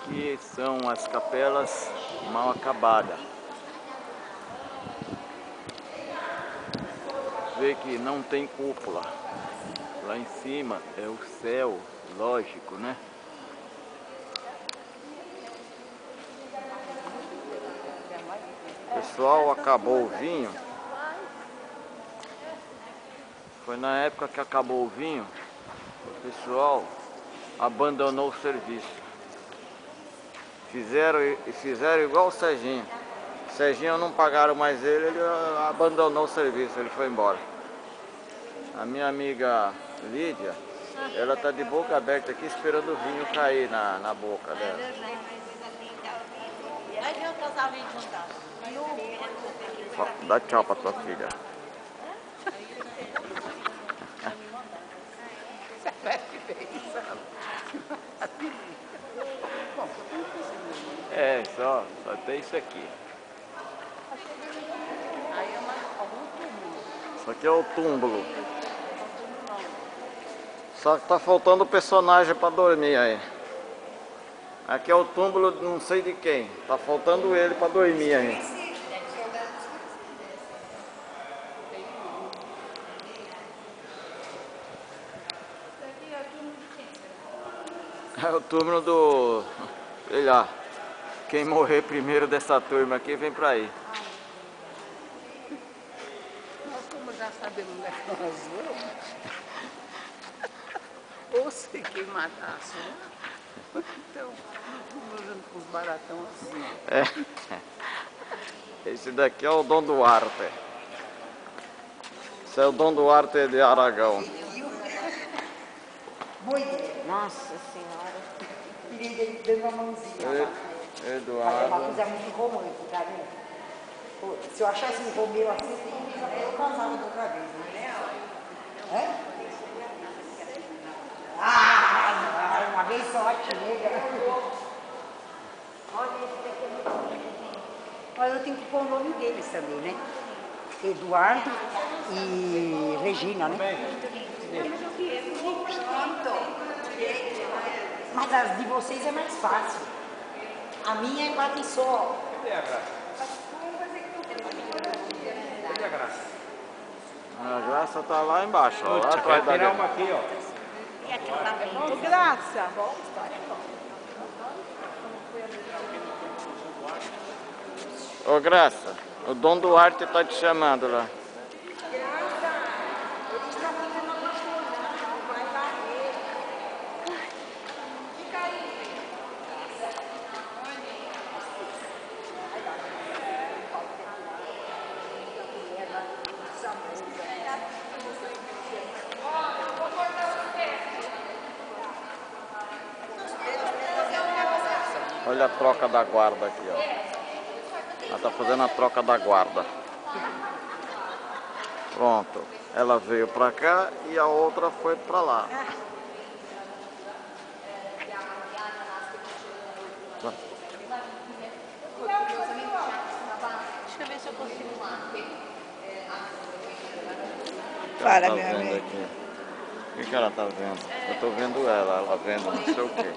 Aqui são as capelas mal acabadas. Vê que não tem cúpula. Lá em cima é o céu, lógico, né? Pessoal, acabou o vinho. Foi na época que acabou o vinho, o pessoal abandonou o serviço. Fizeram igual o Serginho. O Serginho não pagaram mais ele abandonou o serviço, ele foi embora. A minha amiga Lídia, ela tá de boca aberta aqui esperando o vinho cair na boca dela. Dá tchau pra tua filha. É, só tem isso aqui. Isso aqui é o túmulo. Só que tá faltando o personagem pra dormir aí. Aqui é o túmulo de não sei de quem. Tá faltando ele pra dormir aí. É o túmulo do... sei lá. Quem morrer primeiro dessa turma aqui vem pra aí. Nós como já sabemos onde é que nós vamos. Ou se quem matasse, né? Então, morando com os baratão assim. É. Esse daqui é o Dom Duarte. Esse é o Dom Duarte de Aragão. Nossa Senhora. Queria dando uma mãozinha. Eduardo. É uma coisa muito romântica, né? Se eu achasse um Romeu assim, eu casava outra vez, né? É? Ah, uma vez só, nega. Olha, esse daqui é muito bonito. Olha, eu tenho que pôr o nome deles também, né? Eduardo e Regina, né? Mas as de vocês é mais fácil. A minha é bate só. Cadê a Graça? Cadê a Graça? A Graça tá lá embaixo, ó, lá atrás da tirar uma aqui, ó. Ô, Graça. Ô Graça, o Dom Duarte tá te chamando lá. Olha a troca da guarda aqui, ó. Ela tá fazendo a troca da guarda. Pronto. Ela veio pra cá e a outra foi pra lá. Deixa eu ver se eu consigo lá. Para, tá vendo aqui? O que ela tá vendo? Eu tô vendo ela vendo não sei o quê.